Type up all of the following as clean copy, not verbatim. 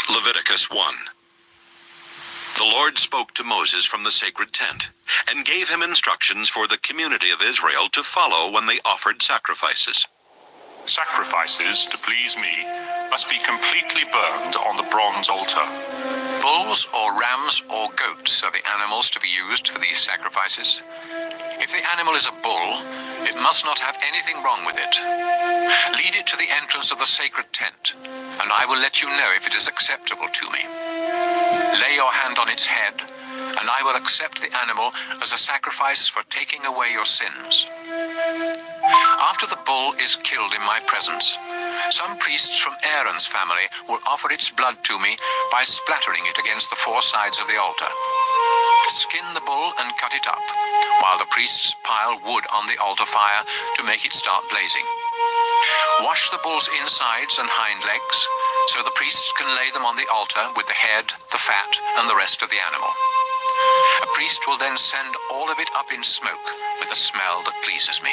Leviticus 1. The Lord spoke to Moses from the sacred tent, and gave him instructions for the community of Israel to follow when they offered sacrifices. Sacrifices to please me must be completely burned on the bronze altar. Bulls or rams or goats are the animals to be used for these sacrifices. If the animal is a bull, it must not have anything wrong with it. Lead it to the entrance of the sacred tent, and I will let you know if it is acceptable to me. Lay your hand on its head, and I will accept the animal as a sacrifice for taking away your sins. After the bull is killed in my presence, some priests from Aaron's family will offer its blood to me by splattering it against the four sides of the altar. Skin the bull and cut it up, while the priests pile wood on the altar fire to make it start blazing. Wash the bull's insides and hind legs, so the priests can lay them on the altar with the head, the fat, and the rest of the animal. A priest will then send all of it up in smoke with a smell that pleases me.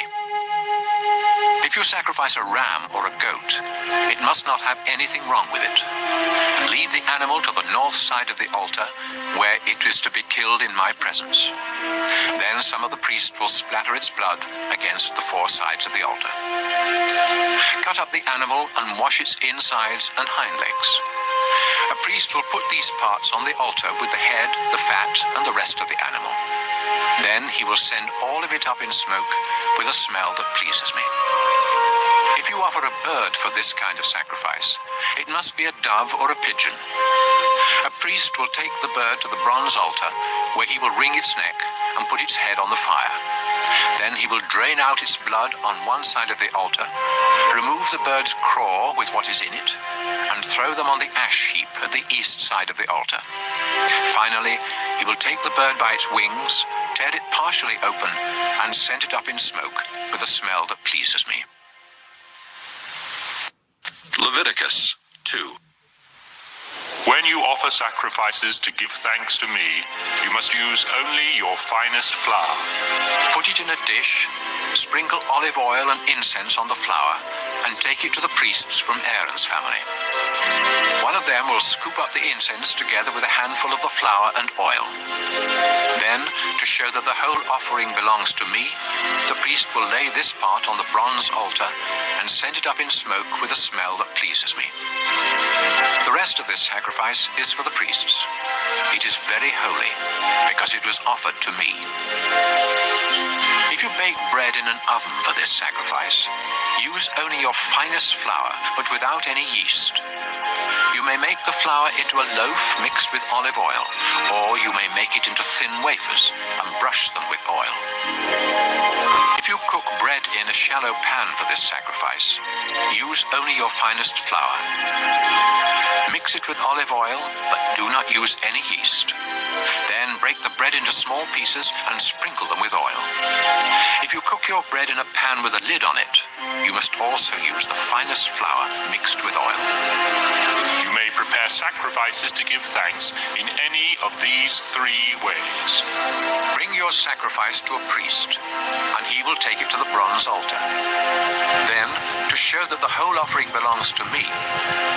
If you sacrifice a ram or a goat, it must not have anything wrong with it. Lead the animal to the north side of the altar, where it is to be killed in my presence. Then some of the priests will splatter its blood against the four sides of the altar. Cut up the animal and wash its insides and hind legs. A priest will put these parts on the altar with the head, the fat, and the rest of the animal. Then he will send all of it up in smoke with a smell that pleases me. If you offer a bird for this kind of sacrifice, it must be a dove or a pigeon. A priest will take the bird to the bronze altar, where he will wring its neck and put its head on the fire. Then he will drain out its blood on one side of the altar, remove the bird's craw with what is in it, and throw them on the ash heap at the east side of the altar. Finally, he will take the bird by its wings, tear it partially open, and send it up in smoke with a smell that pleases me. Leviticus 2. When you offer sacrifices to give thanks to me, you must use only your finest flour. Put it in a dish, sprinkle olive oil and incense on the flour, and take it to the priests from Aaron's family. One of them will scoop up the incense together with a handful of the flour and oil. Then, to show that the whole offering belongs to me, the priest will lay this part on the bronze altar and send it up in smoke with a smell that pleases me. The rest of this sacrifice is for the priests. It is very holy, because it was offered to me. If you bake bread in an oven for this sacrifice, use only your finest flour, but without any yeast. You may make the flour into a loaf mixed with olive oil, or you may make it into thin wafers and brush them with oil. If you cook bread in a shallow pan for this sacrifice, use only your finest flour. Mix it with olive oil, but do not use any yeast. Then break the bread into small pieces and sprinkle them with oil. If you cook your bread in a pan with a lid on it, you must also use the finest flour mixed with oil. You may prepare sacrifices to give thanks in any of these three ways. Bring your sacrifice to a priest, and he will take it to the bronze altar. Then, to show that the whole offering belongs to me,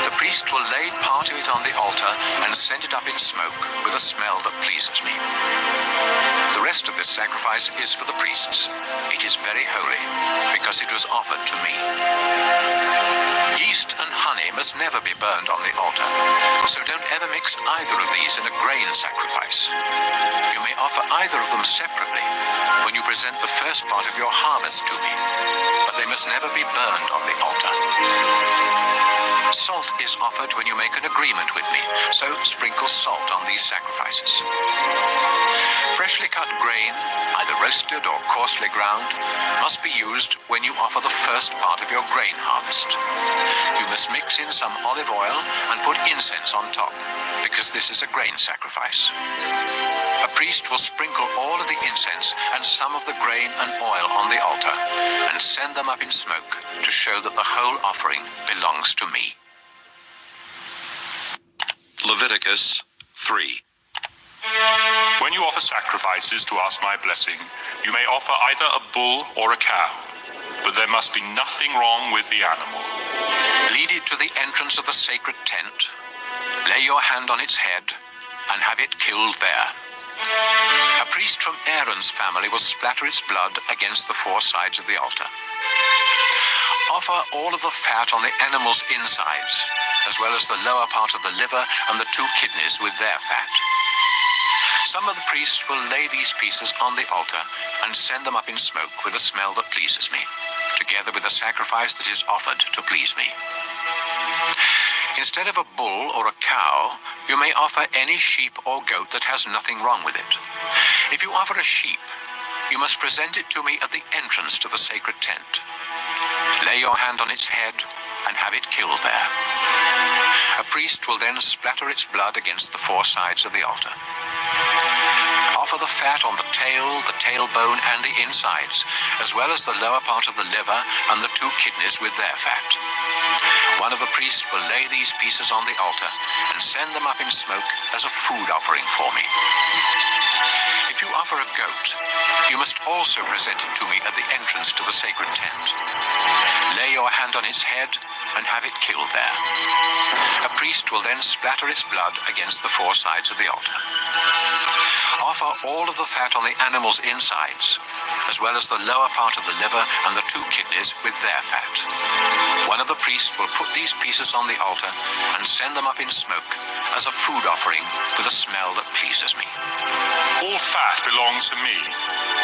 the priest will lay part of it on the altar and send it up in smoke with a smell that pleases me. The rest of this sacrifice is for the priests. It is very holy, because it was offered to me. Yeast and honey must never be burned on the altar, so don't ever mix either of these in a grain sacrifice. You may offer either of them separately when you present the first part of your harvest to me, but they must never be burned on the altar. Salt is offered when you make an agreement with me, so sprinkle salt on these sacrifices. Freshly cut grain, either roasted or coarsely ground, must be used when you offer the first part of your grain harvest. You must mix in some olive oil and put incense on top, because this is a grain sacrifice. A priest will sprinkle all of the incense and some of the grain and oil on the altar and send them up in smoke to show that the whole offering belongs to me. Leviticus 3. When you offer sacrifices to ask my blessing, you may offer either a bull or a cow, but there must be nothing wrong with the animal. Lead it to the entrance of the sacred tent, Lay your hand on its head and have it killed there. A priest from Aaron's family will splatter its blood against the four sides of the altar. Offer all of the fat on the animal's insides, as well as the lower part of the liver and the two kidneys with their fat. Some of the priests will lay these pieces on the altar and send them up in smoke with a smell that pleases me, together with the sacrifice that is offered to please me. Instead of a bull or a cow, you may offer any sheep or goat that has nothing wrong with it. If you offer a sheep, you must present it to me at the entrance to the sacred tent. Lay your hand on its head and have it killed there. A priest will then splatter its blood against the four sides of the altar. Offer the fat on the tailbone, and the insides, as well as the lower part of the liver and the two kidneys with their fat. One of the priests will lay these pieces on the altar and send them up in smoke as a food offering for me. If you offer a goat, you must also present it to me at the entrance to the sacred tent. Lay your hand on its head and have it killed there. A priest will then splatter its blood against the four sides of the altar. Offer all of the fat on the animal's insides, as well as the lower part of the liver and the two kidneys with their fat. One of the priests will put these pieces on the altar and send them up in smoke as a food offering with a smell that pleases me. All fat belongs to me,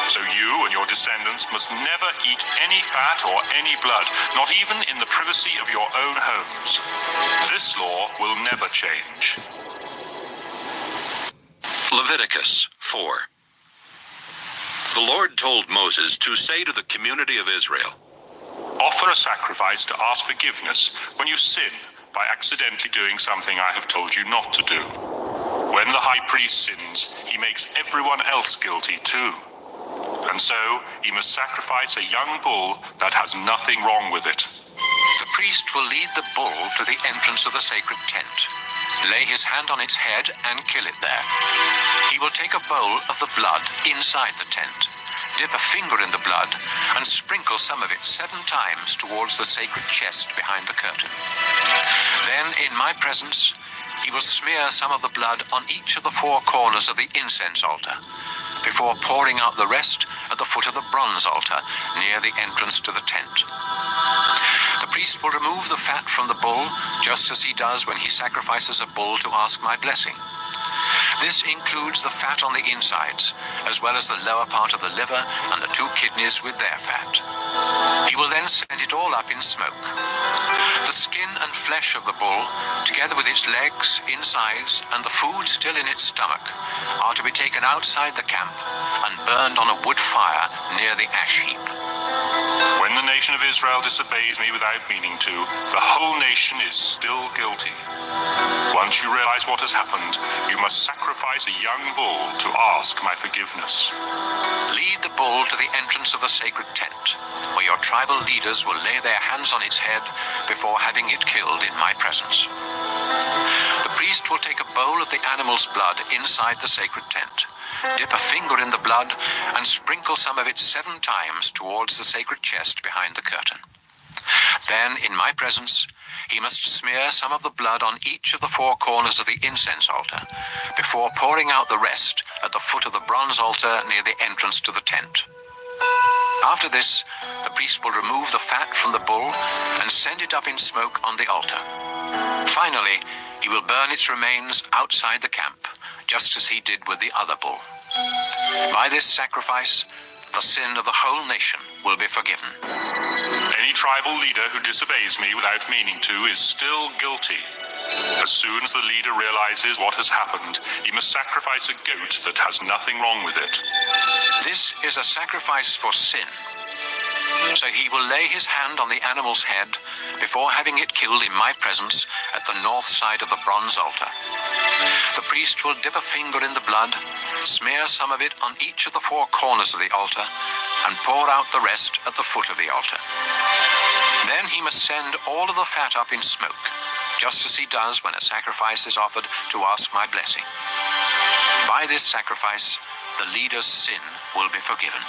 so you and your descendants must never eat any fat or any blood, not even in the privacy of your own homes. This law will never change. Leviticus 4. The Lord told Moses to say to the community of Israel, Offer a sacrifice to ask forgiveness when you sin by accidentally doing something I have told you not to do. When the high priest sins, he makes everyone else guilty too. And so he must sacrifice a young bull that has nothing wrong with it. The priest will lead the bull to the entrance of the sacred tent, lay his hand on its head and kill it there. He will take a bowl of the blood inside the tent, dip a finger in the blood, and sprinkle some of it 7 times towards the sacred chest behind the curtain. Then, in my presence, he will smear some of the blood on each of the 4 corners of the incense altar, before pouring out the rest at the foot of the bronze altar near the entrance to the tent. The priest will remove the fat from the bull, just as he does when he sacrifices a bull to ask my blessing. This includes the fat on the insides, as well as the lower part of the liver and the 2 kidneys with their fat. He will then send it all up in smoke. The skin and flesh of the bull, together with its legs, insides, and the food still in its stomach, are to be taken outside the camp and burned on a wood fire near the ash heap. When the nation of Israel disobeys me without meaning to, the whole nation is still guilty. Once you realize what has happened, you must sacrifice a young bull to ask my forgiveness. Lead the bull to the entrance of the sacred tent, where your tribal leaders will lay their hands on its head before having it killed in my presence. The priest will take a bowl of the animal's blood inside the sacred tent, dip a finger in the blood, and sprinkle some of it 7 times towards the sacred chest behind the curtain. Then, in my presence, he must smear some of the blood on each of the 4 corners of the incense altar, before pouring out the rest at the foot of the bronze altar near the entrance to the tent. After this, the priest will remove the fat from the bull and send it up in smoke on the altar. Finally, he will burn its remains outside the camp, just as he did with the other bull. By this sacrifice, the sin of the whole nation will be forgiven. Any tribal leader who disobeys me without meaning to is still guilty. As soon as the leader realizes what has happened, he must sacrifice a goat that has nothing wrong with it. This is a sacrifice for sin. So he will lay his hand on the animal's head before having it killed in my presence at the north side of the bronze altar. The priest will dip a finger in the blood, smear some of it on each of the 4 corners of the altar, and pour out the rest at the foot of the altar. Then he must send all of the fat up in smoke, just as he does when a sacrifice is offered to ask my blessing. By this sacrifice, the leader's sin will be forgiven.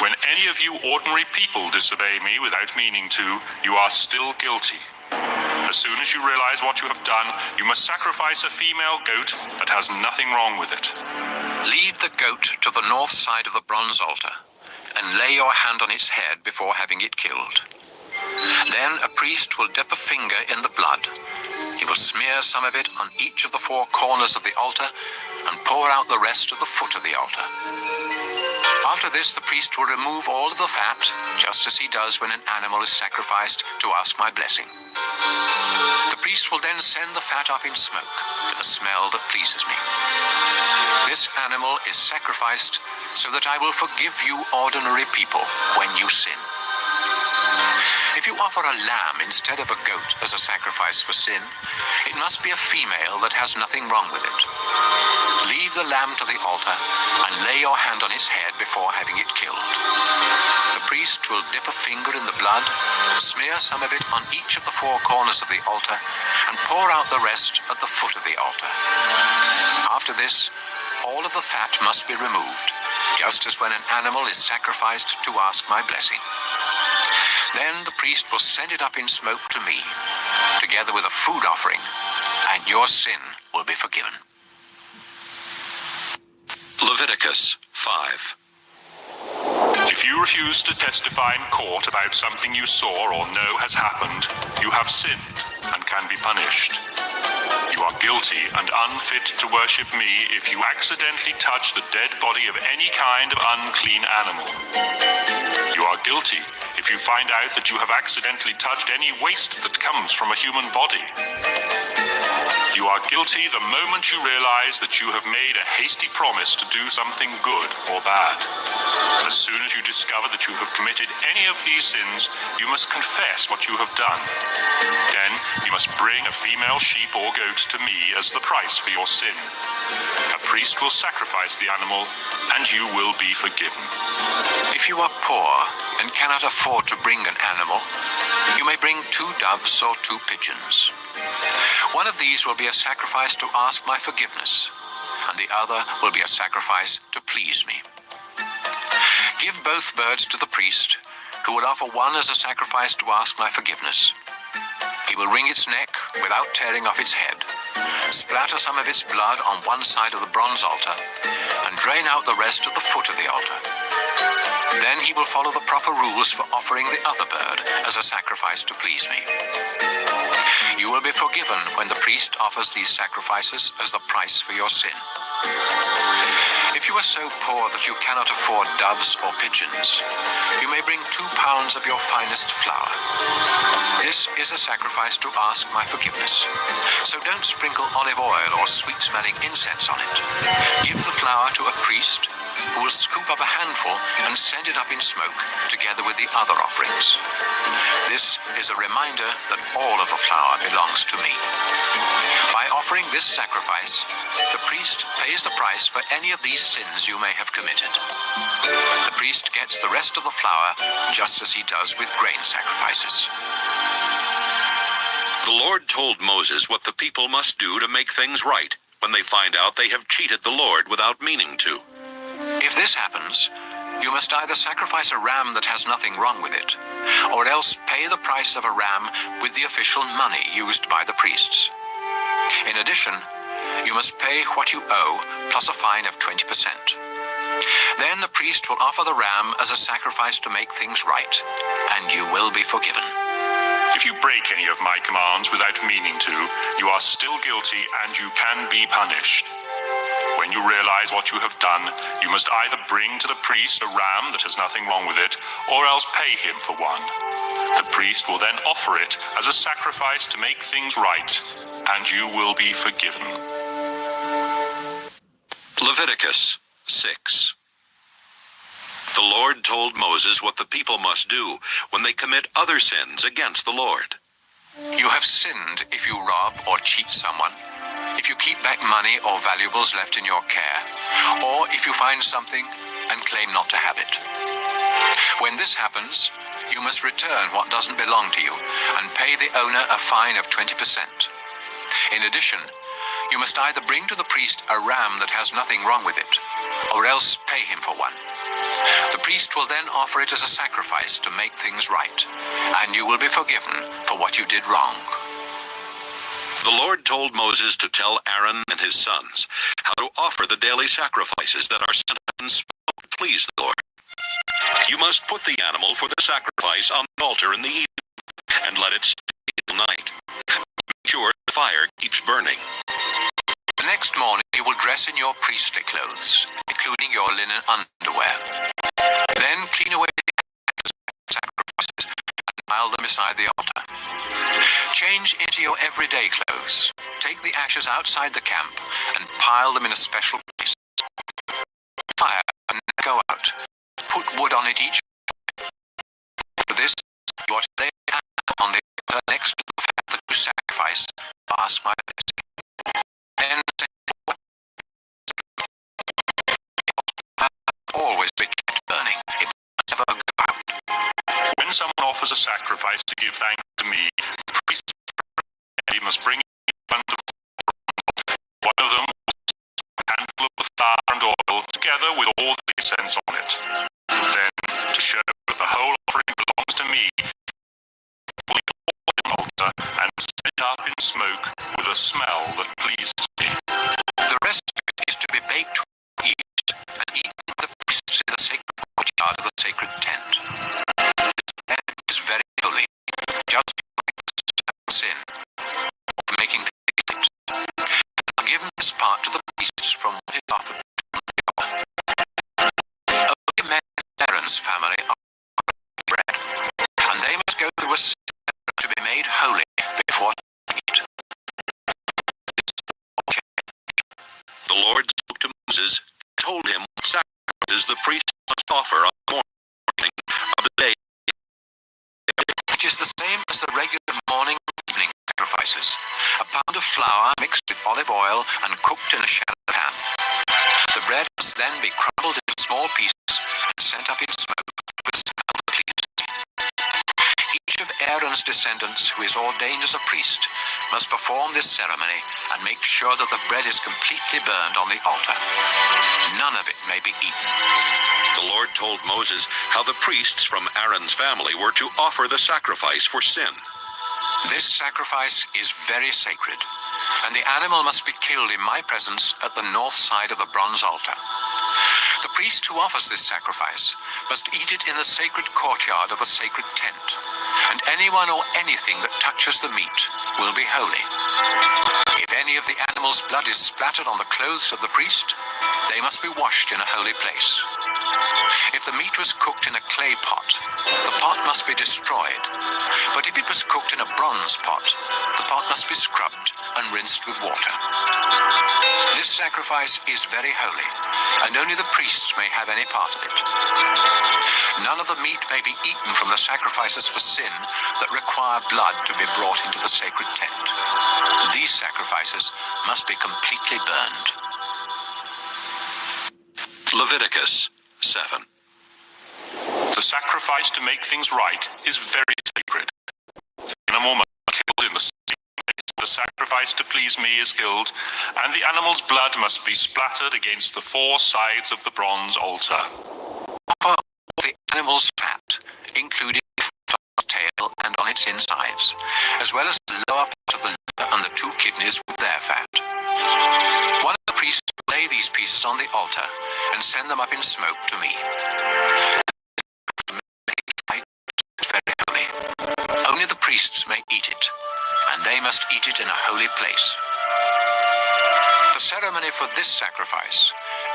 When any of you ordinary people disobey me without meaning to, you are still guilty. As soon as you realize what you have done, you must sacrifice a female goat that has nothing wrong with it. Lead the goat to the north side of the bronze altar and lay your hand on its head before having it killed. Then a priest will dip a finger in the blood. He will smear some of it on each of the four corners of the altar and pour out the rest at the foot of the altar. After this, the priest will remove all of the fat, just as he does when an animal is sacrificed to ask my blessing. The priest will then send the fat up in smoke with a smell that pleases me. This animal is sacrificed so that I will forgive you ordinary people when you sin. If you offer a lamb instead of a goat as a sacrifice for sin, it must be a female that has nothing wrong with it. Lead the lamb to the altar and lay your hand on its head before having it killed. The priest will dip a finger in the blood, smear some of it on each of the four corners of the altar, and pour out the rest at the foot of the altar. After this, all of the fat must be removed, just as when an animal is sacrificed to ask my blessing. Then the priest will send it up in smoke to me, together with a food offering, and your sin will be forgiven. Leviticus 5. If you refuse to testify in court about something you saw or know has happened, you have sinned and can be punished. You are guilty and unfit to worship me if you accidentally touch the dead body of any kind of unclean animal. You are guilty if you find out that you have accidentally touched any waste that comes from a human body. You are guilty the moment you realize that you have made a hasty promise to do something good or bad. As soon as you discover that you have committed any of these sins, you must confess what you have done. Then you must bring a female sheep or goat to me as the price for your sin. A priest will sacrifice the animal, and you will be forgiven. If you are poor and cannot afford to bring an animal, you may bring 2 doves or 2 pigeons. One of these will be a sacrifice to ask my forgiveness, and the other will be a sacrifice to please me. Give both birds to the priest, who will offer one as a sacrifice to ask my forgiveness. He will wring its neck without tearing off its head, splatter some of its blood on one side of the bronze altar, and drain out the rest at the foot of the altar. Then he will follow the proper rules for offering the other bird as a sacrifice to please me. You will be forgiven when the priest offers these sacrifices as the price for your sin. If you are so poor that you cannot afford doves or pigeons, you may bring 2 pounds of your finest flour. This is a sacrifice to ask my forgiveness. So don't sprinkle olive oil or sweet-smelling incense on it. Give the flour to a priest, who will scoop up a handful and send it up in smoke, together with the other offerings. This is a reminder that all of the flour belongs to me. By offering this sacrifice, the priest pays the price for any of these sins you may have committed. The priest gets the rest of the flour, just as he does with grain sacrifices. The Lord told Moses what the people must do to make things right when they find out they have cheated the Lord without meaning to. If this happens, you must either sacrifice a ram that has nothing wrong with it, or else pay the price of a ram with the official money used by the priests. In addition, you must pay what you owe, plus a fine of 20%. Then the priest will offer the ram as a sacrifice to make things right, and you will be forgiven. If you break any of my commands without meaning to, you are still guilty and you can be punished. When you realize what you have done, you must either bring to the priest a ram that has nothing wrong with it, or else pay him for one. The priest will then offer it as a sacrifice to make things right, and you will be forgiven. Leviticus 6. The Lord told Moses what the people must do when they commit other sins against the Lord. You have sinned if you rob or cheat someone, if you keep back money or valuables left in your care, or if you find something and claim not to have it. When this happens, you must return what doesn't belong to you and pay the owner a fine of 20%. In addition, you must either bring to the priest a ram that has nothing wrong with it, or else pay him for one. The priest will then offer it as a sacrifice to make things right, and you will be forgiven for what you did wrong. The Lord told Moses to tell Aaron and his sons how to offer the daily sacrifices that are sent up in smoke to please the Lord. You must put the animal for the sacrifice on the altar in the evening and let it stay till night. Make sure the fire keeps burning. The next morning you will dress in your priestly clothes, including your linen underwear. Then clean away the sacrifices and pile them beside the altar. Change into your everyday clothes. Take the ashes outside the camp and pile them in a special place. Fire and go out. Put wood on it each. For this, you are to lay a hand on the altar next to the fat that you sacrifice. Ask my blessing. Then always be kept burning. It must never go out. When someone offers a sacrifice to give thanks to me, the priest must bring in one of them a handful of the flour and oil, together with all the incense on it. Then, to show that the whole offering belongs to me, will be on the altar and set it up in smoke with a smell that pleases me. The rest of it is to be baked to eat and eaten by the priests in the sacred courtyard of the sacred tent. This bread is very holy, just like the sin of making things right. And given this part to the priests from what is offered from the altar. Only men in Aaron's family are bread, and they must go through a ceremony to be made holy before they eat. The Lord spoke to Moses and told him what sacrifices the priest must offer on the morning of the day. It is the same as the regular morning and evening sacrifices. A pound of flour mixed with olive oil and cooked in a shallow pan. The bread must then be crumbled into small pieces and sent up in smoke with the smell that pleases. Each of Aaron's descendants who is ordained as a priest must perform this ceremony and make sure that the bread is completely burned on the altar. None of it may be eaten. The Lord told Moses how the priests from Aaron's family were to offer the sacrifice for sin. This sacrifice is very sacred, and the animal must be killed in my presence at the north side of the bronze altar. The priest who offers this sacrifice must eat it in the sacred courtyard of the sacred tent, and anyone or anything that touches the meat will be holy. If any of the animal's blood is splattered on the clothes of the priest, they must be washed in a holy place. If the meat was cooked in a clay pot, the pot must be destroyed. But if it was cooked in a bronze pot, the pot must be scrubbed and rinsed with water. This sacrifice is very holy, and only the priests may have any part of it. None of the meat may be eaten from the sacrifices for sin that require blood to be brought into the sacred tent. These sacrifices must be completely burned. Leviticus 7. The sacrifice to make things right is very sacred. The animal must be killed in the same place the sacrifice to please me is killed, and the animal's blood must be splattered against the four sides of the bronze altar. Offer all the animal's fat, including the tail and on its insides, as well as the lower part of the liver and the two kidneys with their fat. One of the priests will lay these pieces on the altar and send them up in smoke to me. It's very holy. Only the priests may eat it, and they must eat it in a holy place. The ceremony for this sacrifice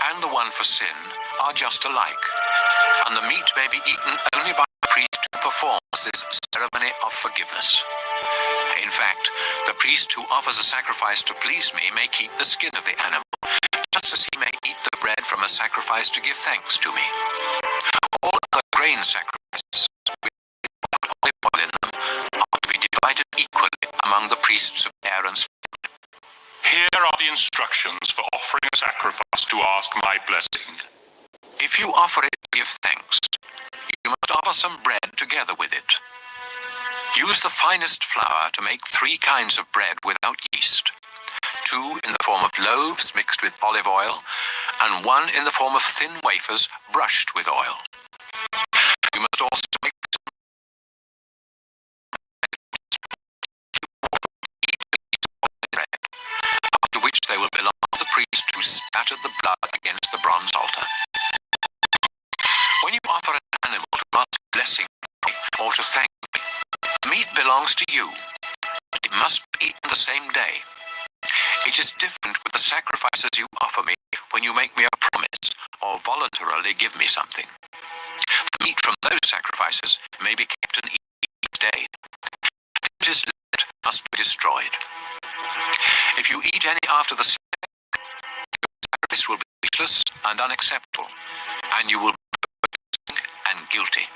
and the one for sin are just alike, and the meat may be eaten only by the priest who performs this ceremony of forgiveness. In fact, the priest who offers a sacrifice to please me may keep the skin of the animal, just as he may eat the bread from a sacrifice to give thanks to me. All other grain sacrifices, with olive oil in them, are to be divided equally among the priests of Aaron's family. Here are the instructions for offering a sacrifice to ask my blessing. If you offer it to give thanks, you must offer some bread together with it. Use the finest flour to make 3 kinds of bread without yeast. 2 in the form of loaves mixed with olive oil, and 1 in the form of thin wafers brushed with oil. You must also make spattered the blood against the bronze altar. When you offer an animal to ask blessing or to thank me, the meat belongs to you. It must be eaten the same day. It is different with the sacrifices you offer me when you make me a promise or voluntarily give me something. The meat from those sacrifices may be kept and eaten each day. What is left must be destroyed. If you eat any after the sacrifice will be useless and unacceptable, and you will be and guilty.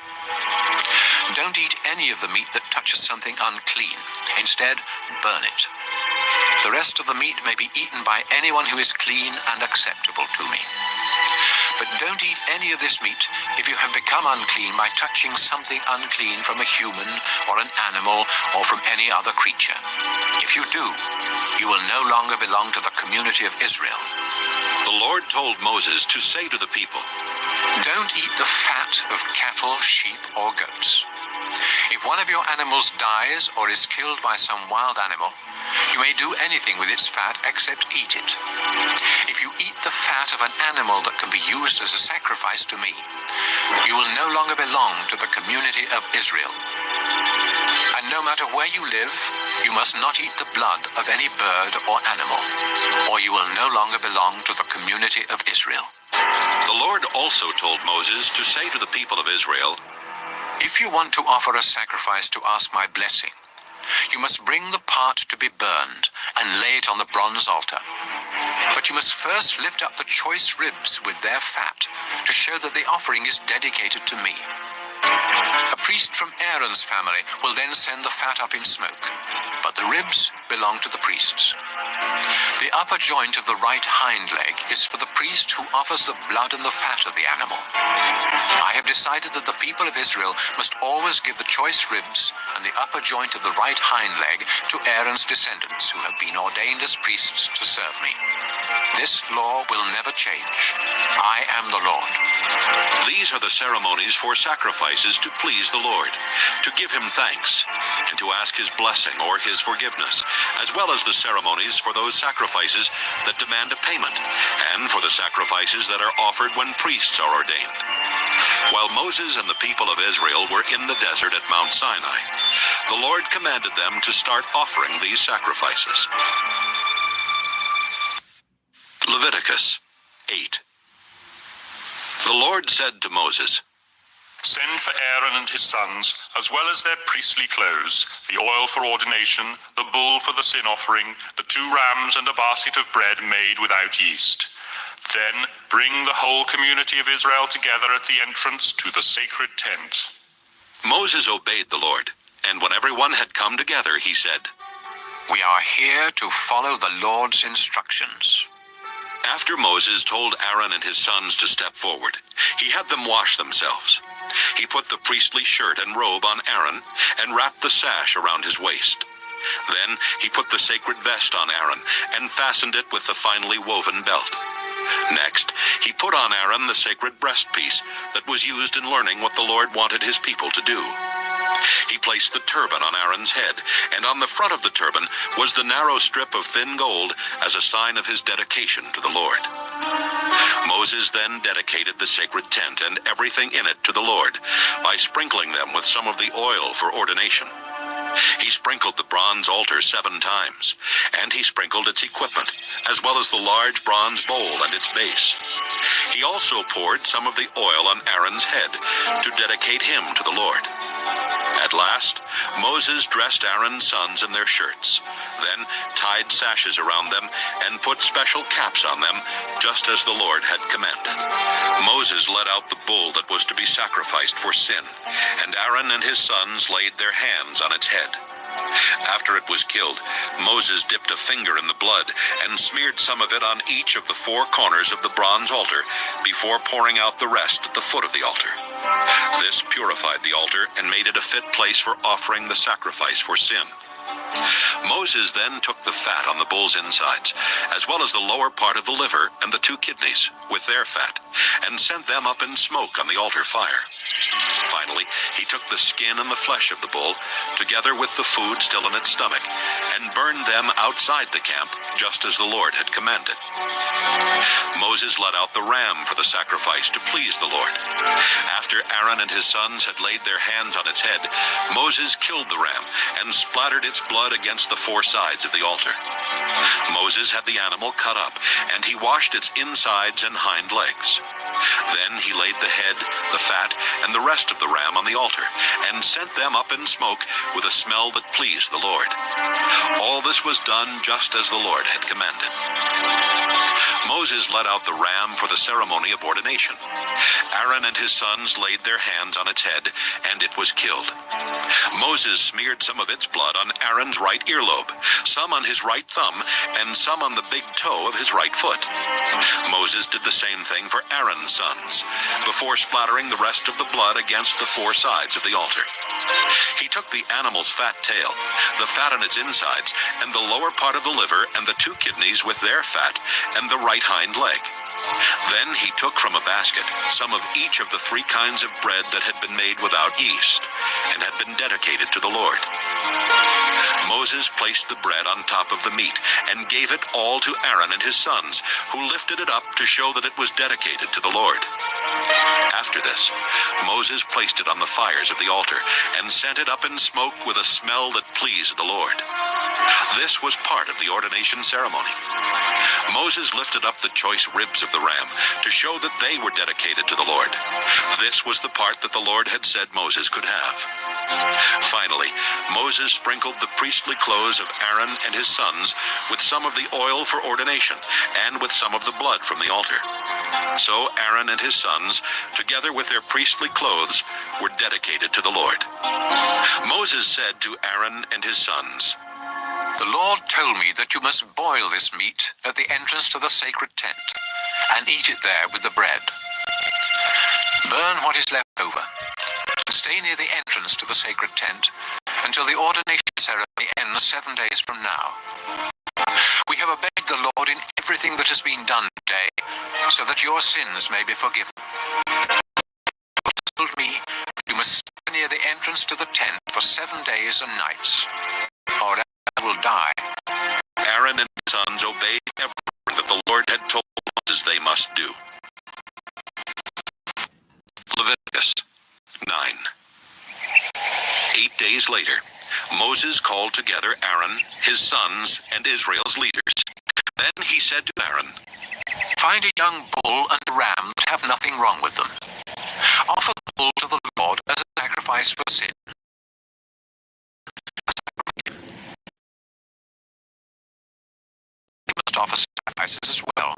Don't eat any of the meat that touches something unclean. Instead, burn it. The rest of the meat may be eaten by anyone who is clean and acceptable to me. But don't eat any of this meat if you have become unclean by touching something unclean from a human or an animal or from any other creature. If you do, you will no longer belong to the community of Israel. The Lord told Moses to say to the people, Don't eat the fat of cattle, sheep, or goats. If one of your animals dies or is killed by some wild animal, you may do anything with its fat except eat it. If you eat the fat of an animal that can be used as a sacrifice to me, you will no longer belong to the community of Israel. And no matter where you live, you must not eat the blood of any bird or animal, or you will no longer belong to the community of Israel. The Lord also told Moses to say to the people of Israel, If you want to offer a sacrifice to ask my blessing, you must bring the part to be burned and lay it on the bronze altar. But you must first lift up the choice ribs with their fat to show that the offering is dedicated to me. A priest from Aaron's family will then send the fat up in smoke, but the ribs belong to the priests. The upper joint of the right hind leg is for the priest who offers the blood and the fat of the animal. I have decided that the people of Israel must always give the choice ribs and the upper joint of the right hind leg to Aaron's descendants who have been ordained as priests to serve me. This law will never change. I am the Lord. These are the ceremonies for sacrifices to please the Lord, to give him thanks, and to ask his blessing or his forgiveness, as well as the ceremonies for those sacrifices that demand a payment, and for the sacrifices that are offered when priests are ordained. While Moses and the people of Israel were in the desert at Mount Sinai, the Lord commanded them to start offering these sacrifices. Leviticus 8. The Lord said to Moses, Send for Aaron and his sons, as well as their priestly clothes, the oil for ordination, the bull for the sin offering, the 2 rams and a basket of bread made without yeast. Then bring the whole community of Israel together at the entrance to the sacred tent. Moses obeyed the Lord, and when everyone had come together, he said, We are here to follow the Lord's instructions. After Moses told Aaron and his sons to step forward, he had them wash themselves. He put the priestly shirt and robe on Aaron and wrapped the sash around his waist. Then he put the sacred vest on Aaron and fastened it with the finely woven belt. Next, he put on Aaron the sacred breastpiece that was used in learning what the Lord wanted his people to do. He placed the turban on Aaron's head, and on the front of the turban was the narrow strip of thin gold as a sign of his dedication to the Lord. Moses then dedicated the sacred tent and everything in it to the Lord by sprinkling them with some of the oil for ordination. He sprinkled the bronze altar 7 times, and he sprinkled its equipment, as well as the large bronze bowl and its base. He also poured some of the oil on Aaron's head to dedicate him to the Lord. At last, Moses dressed Aaron's sons in their shirts, then tied sashes around them and put special caps on them, just as the Lord had commanded. Moses led out the bull that was to be sacrificed for sin, and Aaron and his sons laid their hands on its head. After it was killed, Moses dipped a finger in the blood and smeared some of it on each of the 4 corners of the bronze altar before pouring out the rest at the foot of the altar. This purified the altar and made it a fit place for offering the sacrifice for sin. Moses then took the fat on the bull's insides, as well as the lower part of the liver and the 2 kidneys, with their fat, and sent them up in smoke on the altar fire. Finally, he took the skin and the flesh of the bull, together with the food still in its stomach, and burned them outside the camp, just as the Lord had commanded. Moses led out the ram for the sacrifice to please the Lord. After Aaron and his sons had laid their hands on its head, Moses killed the ram and splattered its blood against the 4 sides of the altar. Moses had the animal cut up, and he washed its insides and hind legs. Then he laid the head, the fat, and the rest of the ram on the altar, and sent them up in smoke with a smell that pleased the Lord. All this was done just as the Lord had commanded. Moses led out the ram for the ceremony of ordination. Aaron and his sons laid their hands on its head, and it was killed. Moses smeared some of its blood on Aaron's right earlobe, some on his right thumb, and some on the big toe of his right foot. Moses did the same thing for Aaron's sons, before splattering the rest of the blood against the 4 sides of the altar. He took the animal's fat tail, the fat on its insides, and the lower part of the liver and the 2 kidneys with their fat, and the right hind leg. Then he took from a basket some of each of the 3 kinds of bread that had been made without yeast, and had been dedicated to the Lord. Moses placed the bread on top of the meat, and gave it all to Aaron and his sons, who lifted it up to show that it was dedicated to the Lord. After this, Moses placed it on the fires of the altar, and sent it up in smoke with a smell that pleased the Lord. This was part of the ordination ceremony. Moses lifted up the choice ribs of the ram to show that they were dedicated to the Lord. This was the part that the Lord had said Moses could have. Finally, Moses sprinkled the priestly clothes of Aaron and his sons with some of the oil for ordination, and with some of the blood from the altar. So Aaron and his sons, together with their priestly clothes, were dedicated to the Lord. Moses said to Aaron and his sons, The Lord told me that you must boil this meat at the entrance to the sacred tent, and eat it there with the bread. Burn what is left over, and stay near the entrance to the sacred tent until the ordination ceremony ends 7 days from now. We have obeyed the Lord in everything that has been done today, so that your sins may be forgiven. You told me you must stay near the entrance to the tent for 7 days and nights, or I will die. Aaron and his sons obeyed everything that the Lord had told Moses they must do. Leviticus 9. 8 days later, Moses called together Aaron, his sons, and Israel's leaders. Then he said to Aaron, Find a young bull and a ram that have nothing wrong with them. Offer the bull to the Lord as a sacrifice for sin. They must offer sacrifices as well.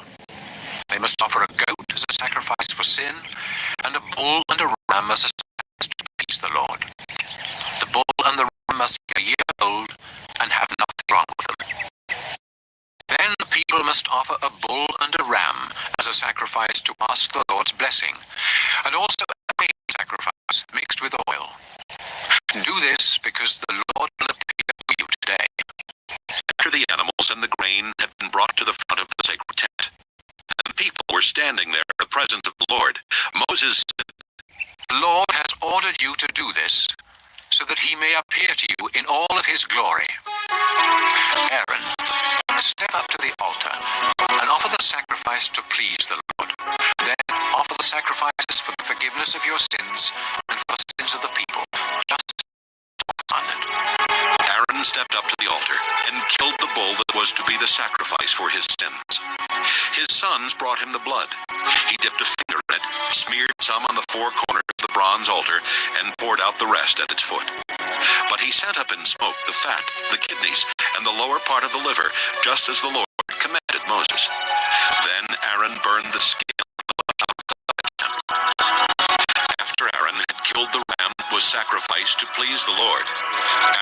They must offer a goat as a sacrifice for sin, and a bull and a ram as a sacrifice to please the Lord. The bull and the ram must be a year old and have nothing wrong with them. Then the people must offer a bull and a ram as a sacrifice to ask the Lord's blessing, and also a grain sacrifice mixed with oil. Do this because the Lord will appear to you today. After the animals and the grain had been brought to the front of the sacred tent, and the people were standing there in the presence of the Lord, Moses said, The Lord has ordered you to do this, so that he may appear to you in all of his glory. Aaron, step up to the altar and offer the sacrifice to please the Lord. Then offer the sacrifices for the forgiveness of your sins and for the sins of the people, just as commanded. Aaron stepped up to the altar and killed the bull that was to be the sacrifice for his sins. His sons brought him the blood. He dipped a finger in it, smeared some on the 4 corners of the bronze altar, and poured out the rest at its foot. But he sent up in smoke the fat, the kidneys, and the lower part of the liver, just as the Lord commanded Moses. Then Aaron burned the skin outside the tent. After Aaron had killed the ram that was sacrificed to please the Lord,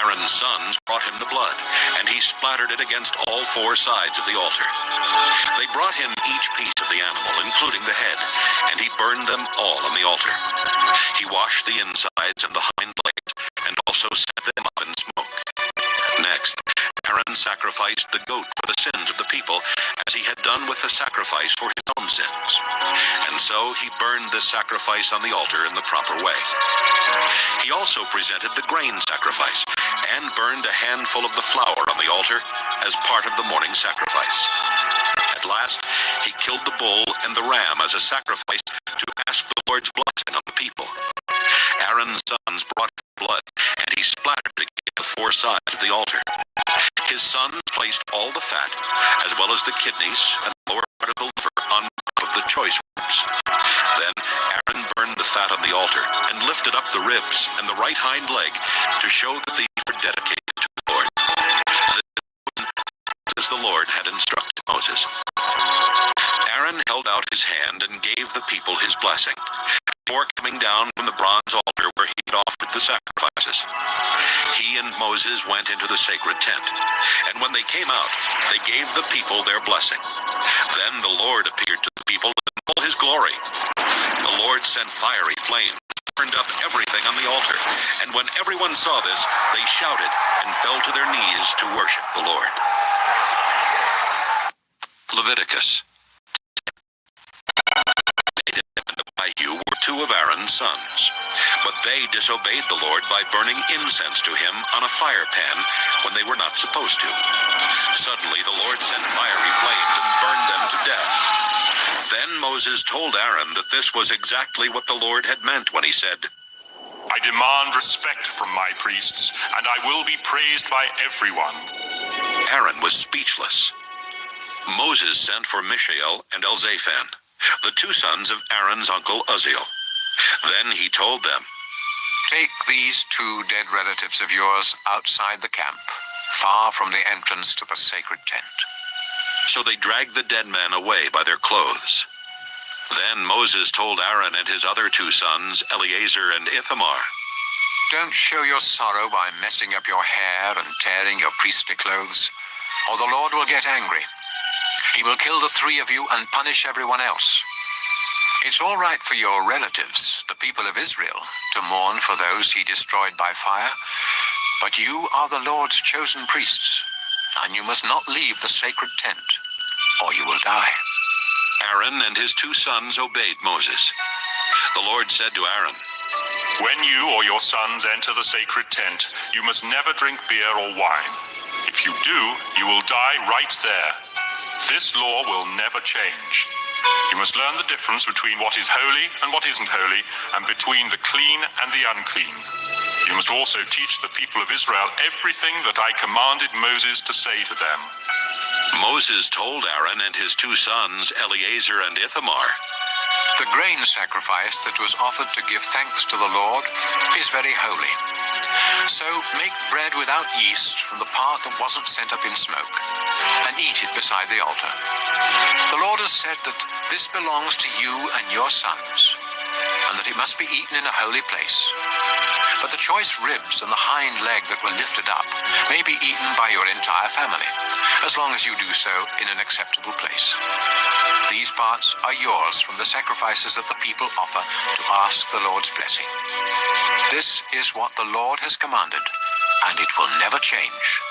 Aaron's sons brought him the blood, and he splattered it against all 4 sides of the altar. They brought him each piece of the animal, including the head, and he burned them all on the altar. He washed the insides and the hind legs, and also set them up in smoke. Next, Next, Aaron sacrificed the goat for the sins of the people, as he had done with the sacrifice for his own sins. And so he burned this sacrifice on the altar in the proper way. He also presented the grain sacrifice, and burned a handful of the flour on the altar as part of the morning sacrifice. At last, he killed the bull and the ram as a sacrifice to ask the Lord's blessing on the people. Aaron's sons brought blood, and he splattered it against the four sides of the altar. His sons placed all the fat, as well as the kidneys and the lower part of the liver, on top of the choice ribs. Then Aaron burned the fat on the altar, and lifted up the ribs and the right hind leg to show that these were dedicated to the Lord. This was as the Lord had instructed Moses. Aaron held out his hand and gave the people his blessing, before coming down from the bronze altar where he had offered the sacrifices. He and Moses went into the sacred tent, and when they came out, they gave the people their blessing. Then the Lord appeared to the people in all his glory. The Lord sent fiery flames, burned up everything on the altar, and when everyone saw this, they shouted and fell to their knees to worship the Lord. Leviticus. Nadab and Abihu were two of Aaron's sons, but they disobeyed the Lord by burning incense to him on a fire pan when they were not supposed to. Suddenly the Lord sent fiery flames and burned them to death. Then Moses told Aaron that this was exactly what the Lord had meant when he said, I demand respect from my priests, and I will be praised by everyone. Aaron was speechless. Moses sent for Mishael and Elzaphan, the two sons of Aaron's uncle Uzziel. Then he told them, Take these two dead relatives of yours outside the camp, far from the entrance to the sacred tent. So they dragged the dead men away by their clothes. Then Moses told Aaron and his other two sons, Eleazar and Ithamar, Don't show your sorrow by messing up your hair and tearing your priestly clothes, or the Lord will get angry. He will kill the three of you and punish everyone else. It's all right for your relatives, the people of Israel, to mourn for those he destroyed by fire, but you are the Lord's chosen priests, and you must not leave the sacred tent, or you will die. Aaron and his two sons obeyed Moses. The Lord said to Aaron, When you or your sons enter the sacred tent, you must never drink beer or wine. If you do, you will die right there. This law will never change. You must learn the difference between what is holy and what isn't holy, and between the clean and the unclean. You must also teach the people of Israel everything that I commanded Moses to say to them. Moses told Aaron and his two sons, Eleazar and Ithamar, The grain sacrifice that was offered to give thanks to the Lord is very holy. So make bread without yeast from the part that wasn't sent up in smoke, and eat it beside the altar. The Lord has said that this belongs to you and your sons, and that it must be eaten in a holy place. But the choice ribs and the hind leg that were lifted up may be eaten by your entire family, as long as you do so in an acceptable place. These parts are yours from the sacrifices that the people offer to ask the Lord's blessing. This is what the Lord has commanded, and it will never change.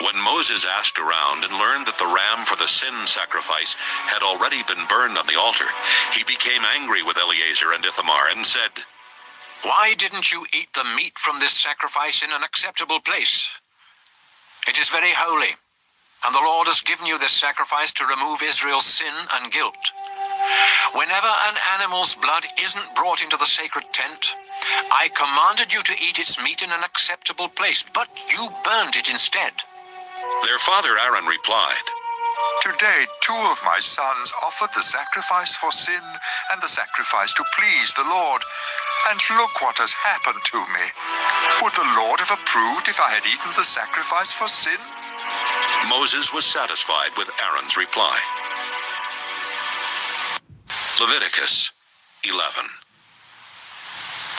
When Moses asked around and learned that the ram for the sin sacrifice had already been burned on the altar, he became angry with Eleazar and Ithamar and said, Why didn't you eat the meat from this sacrifice in an acceptable place? It is very holy, and the Lord has given you this sacrifice to remove Israel's sin and guilt. Whenever an animal's blood isn't brought into the sacred tent, I commanded you to eat its meat in an acceptable place, but you burned it instead. Their father Aaron replied, Today 2 of my sons offered the sacrifice for sin and the sacrifice to please the Lord. And look what has happened to me. Would the Lord have approved if I had eaten the sacrifice for sin? Moses was satisfied with Aaron's reply. Leviticus 11.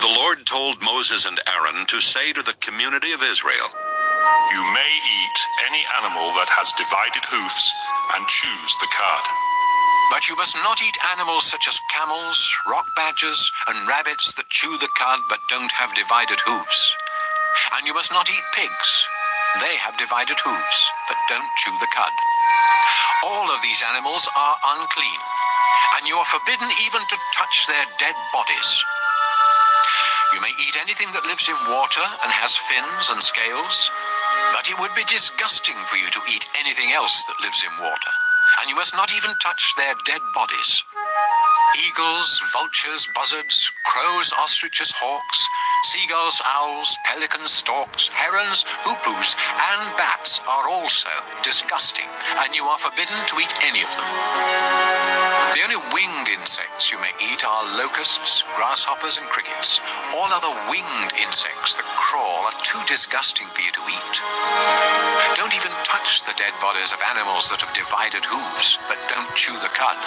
The Lord told Moses and Aaron to say to the community of Israel, You may eat any animal that has divided hoofs, and choose the cud. But you must not eat animals such as camels, rock badgers, and rabbits that chew the cud but don't have divided hooves. And you must not eat pigs, They have divided hooves, but don't chew the cud. All of these animals are unclean, and you are forbidden even to touch their dead bodies. You may eat anything that lives in water and has fins and scales, but it would be disgusting for you to eat anything else that lives in water, and you must not even touch their dead bodies. Eagles, vultures, buzzards, crows, ostriches, hawks, seagulls, owls, pelicans, storks, herons, hoopoes, and bats are also disgusting, and you are forbidden to eat any of them. The only winged insects you may eat are locusts, grasshoppers, and crickets. All other winged insects that crawl are too disgusting for you to eat. Don't even touch the dead bodies of animals that have divided hooves, but don't chew the cud.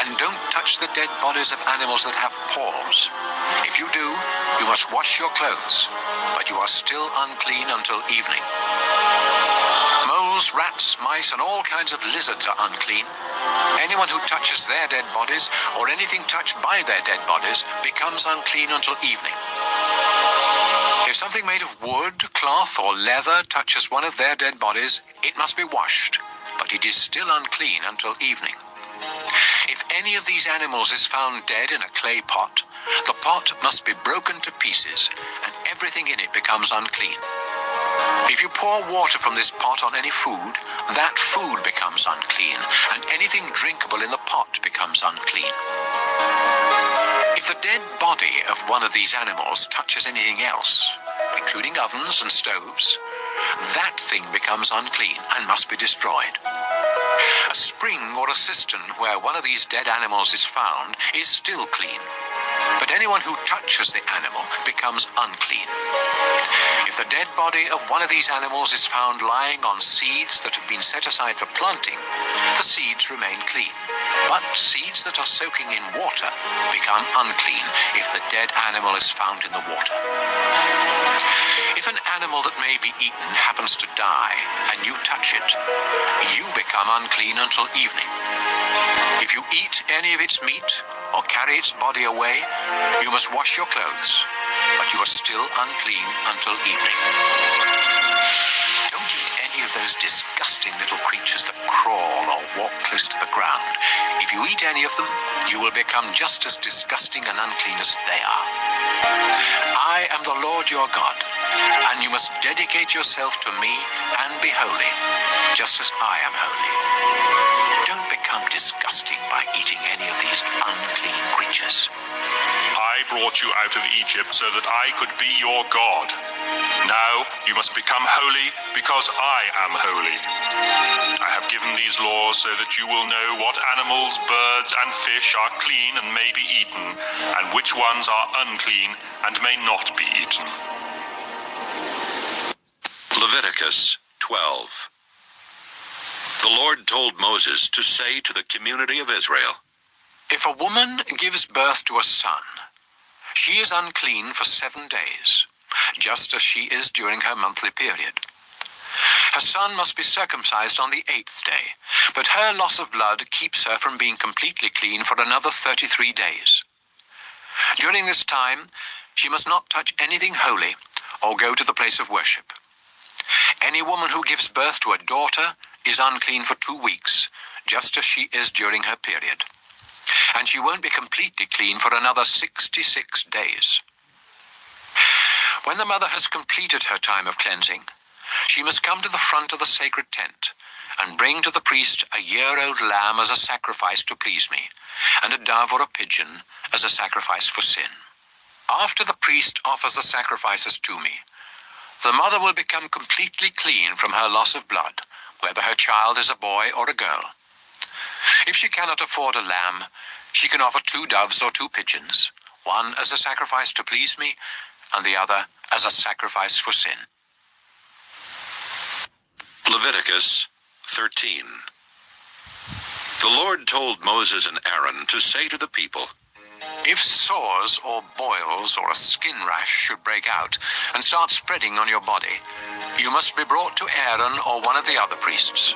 And don't touch the dead bodies of animals that have paws. If you do, you must wash your clothes, but you are still unclean until evening. Moles, rats, mice, and all kinds of lizards are unclean. Anyone who touches their dead bodies, or anything touched by their dead bodies, becomes unclean until evening. If something made of wood, cloth, or leather touches one of their dead bodies, it must be washed, but it is still unclean until evening. If any of these animals is found dead in a clay pot, the pot must be broken to pieces, and everything in it becomes unclean. If you pour water from this pot on any food, that food becomes unclean, and anything drinkable in the pot becomes unclean. If the dead body of one of these animals touches anything else, including ovens and stoves, that thing becomes unclean and must be destroyed. A spring or a cistern where one of these dead animals is found is still clean, but anyone who touches the animal becomes unclean. If the dead body of one of these animals is found lying on seeds that have been set aside for planting, the seeds remain clean, but seeds that are soaking in water become unclean if the dead animal is found in the water. If an animal that may be eaten happens to die and you touch it, you become unclean until evening. If you eat any of its meat or carry its body away, you must wash your clothes, but you are still unclean until evening. Don't eat any of those disgusting little creatures that crawl or walk close to the ground. If you eat any of them, you will become just as disgusting and unclean as they are. I am the Lord your God, and you must dedicate yourself to me and be holy, just as I am holy. Don't become disgusting by eating any of these unclean creatures. I brought you out of Egypt so that I could be your God. Now you must become holy because I am holy. I have given these laws so that you will know what animals, birds, and fish are clean and may be eaten, and which ones are unclean and may not be eaten. Leviticus 12. The Lord told Moses to say to the community of Israel, If a woman gives birth to a son, she is unclean for 7 days, just as she is during her monthly period. Her son must be circumcised on the 8th day, but her loss of blood keeps her from being completely clean for another 33 days. During this time, she must not touch anything holy or go to the place of worship. Any woman who gives birth to a daughter is unclean for 2 weeks, just as she is during her period. And she won't be completely clean for another 66 days. When the mother has completed her time of cleansing, she must come to the front of the sacred tent and bring to the priest a year-old lamb as a sacrifice to please me, and a dove or a pigeon as a sacrifice for sin. After the priest offers the sacrifices to me, the mother will become completely clean from her loss of blood, whether her child is a boy or a girl. If she cannot afford a lamb, she can offer 2 doves or 2 pigeons, one as a sacrifice to please me, and the other as a sacrifice for sin. Leviticus 13. The Lord told Moses and Aaron to say to the people, If sores or boils or a skin rash should break out and start spreading on your body, you must be brought to Aaron or one of the other priests.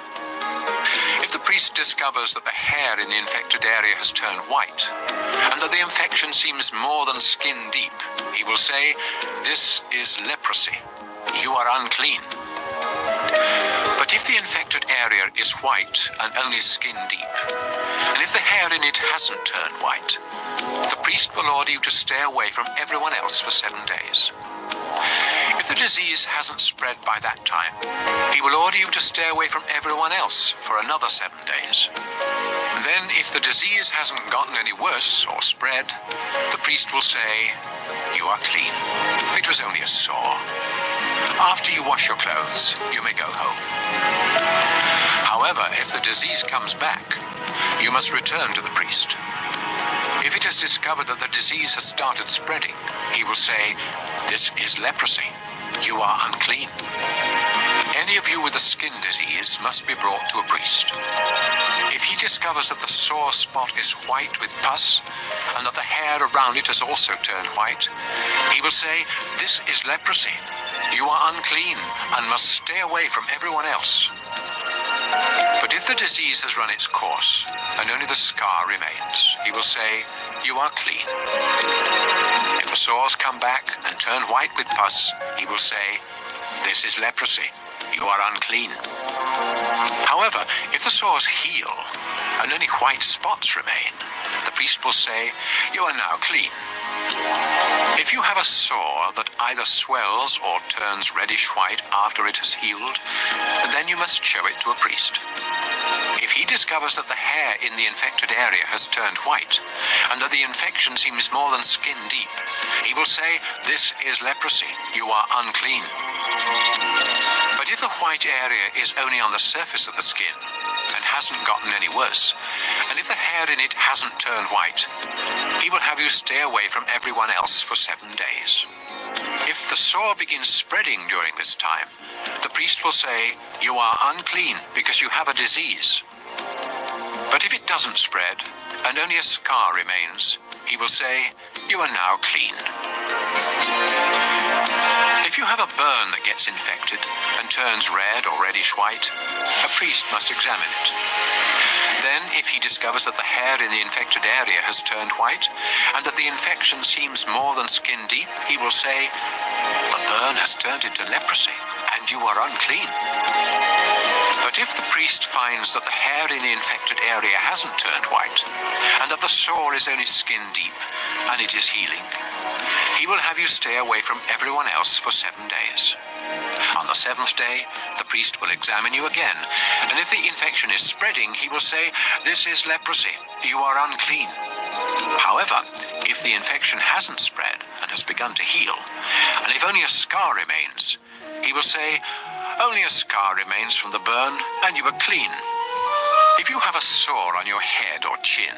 If the priest discovers that the hair in the infected area has turned white, and that the infection seems more than skin deep, he will say, This is leprosy. You are unclean. But if the infected area is white and only skin deep, and if the hair in it hasn't turned white, the priest will order you to stay away from everyone else for 7 days. If the disease hasn't spread by that time, he will order you to stay away from everyone else for another 7 days. Then, if the disease hasn't gotten any worse or spread, the priest will say, "You are clean. It was only a sore. After you wash your clothes, you may go home." However, if the disease comes back, you must return to the priest. If it is discovered that the disease has started spreading, he will say, "This is leprosy. You are unclean." Any of you with a skin disease must be brought to a priest. If he discovers that the sore spot is white with pus, and that the hair around it has also turned white, he will say, "This is leprosy. You are unclean and must stay away from everyone else." But if the disease has run its course and only the scar remains, he will say, "You are clean." If the sores come back and turn white with pus, he will say, "This is leprosy. You are unclean." However, if the sores heal and only white spots remain, the priest will say, "You are now clean." If you have a sore that either swells or turns reddish white after it has healed, then you must show it to a priest. If he discovers that the hair in the infected area has turned white, and that the infection seems more than skin deep, he will say, "This is leprosy. You are unclean." But if the white area is only on the surface of the skin and hasn't gotten any worse, and if the hair in it hasn't turned white, he will have you stay away from everyone else for 7 days. If the sore begins spreading during this time, the priest will say, "You are unclean because you have a disease." But if it doesn't spread and only a scar remains, he will say, "You are now clean." If you have a burn that gets infected and turns red or reddish white, a priest must examine it. Then, if he discovers that the hair in the infected area has turned white, and that the infection seems more than skin deep, he will say, "The burn has turned into leprosy, and you are unclean." But if the priest finds that the hair in the infected area hasn't turned white, and that the sore is only skin deep, and it is healing, he will have you stay away from everyone else for 7 days. On the 7th day, the priest will examine you again, and if the infection is spreading, he will say, "This is leprosy. You are unclean." However, if the infection hasn't spread and has begun to heal, and if only a scar remains, he will say, "Only a scar remains from the burn, and you are clean." If you have a sore on your head or chin,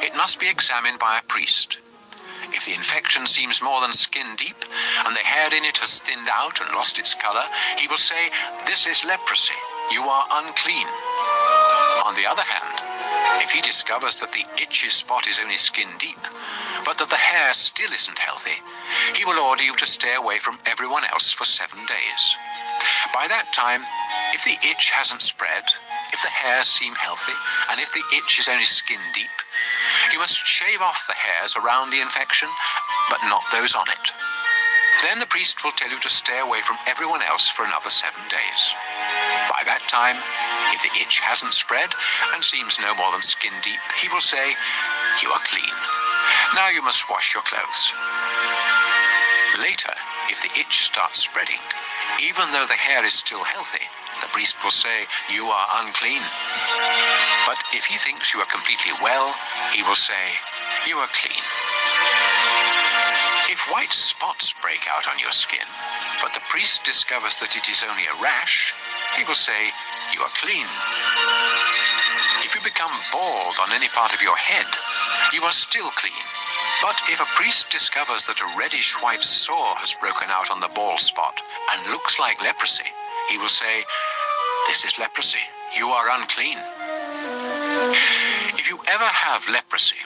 it must be examined by a priest. If the infection seems more than skin deep, and the hair in it has thinned out and lost its color, he will say, "This is leprosy. You are unclean." On the other hand, if he discovers that the itchy spot is only skin deep, but that the hair still isn't healthy, he will order you to stay away from everyone else for 7 days. By that time, if the itch hasn't spread, if the hairs seem healthy, and if the itch is only skin deep, you must shave off the hairs around the infection, but not those on it. Then the priest will tell you to stay away from everyone else for another 7 days. By that time, if the itch hasn't spread and seems no more than skin deep, he will say, "You are clean. Now you must wash your clothes." Later, if the itch starts spreading, even though the hair is still healthy, the priest will say, "You are unclean." But if he thinks you are completely well, he will say, "You are clean." If white spots break out on your skin, but the priest discovers that it is only a rash, he will say, "You are clean." If you become bald on any part of your head, you are still clean. But if a priest discovers that a reddish white sore has broken out on the bald spot and looks like leprosy, he will say, "This is leprosy. You are unclean." If you ever have leprosy,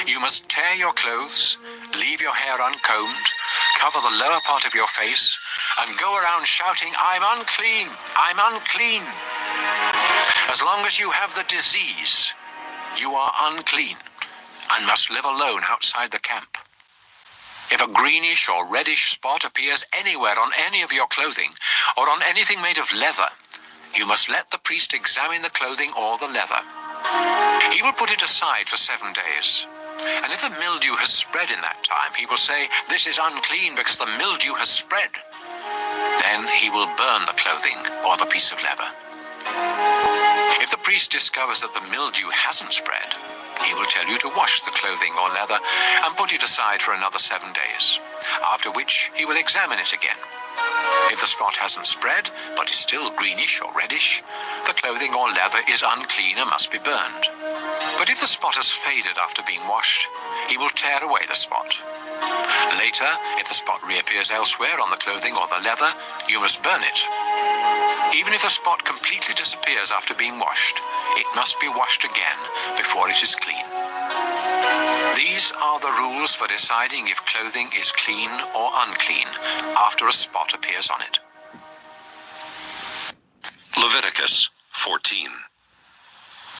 you must tear your clothes, leave your hair uncombed, cover the lower part of your face, and go around shouting, "I'm unclean, I'm unclean." As long as you have the disease, you are unclean and must live alone outside the camp. If a greenish or reddish spot appears anywhere on any of your clothing or on anything made of leather, you must let the priest examine the clothing or the leather. He will put it aside for 7 days. And if the mildew has spread in that time, he will say, "This is unclean because the mildew has spread." Then he will burn the clothing or the piece of leather. If the priest discovers that the mildew hasn't spread, he will tell you to wash the clothing or leather and put it aside for another 7 days, after which he will examine it again. If the spot hasn't spread, but is still greenish or reddish, the clothing or leather is unclean and must be burned. But if the spot has faded after being washed, he will tear away the spot. Later, if the spot reappears elsewhere on the clothing or the leather, you must burn it. Even if the spot completely disappears after being washed, it must be washed again before it is clean. These are the rules for deciding if clothing is clean or unclean after a spot appears on it. Leviticus 14.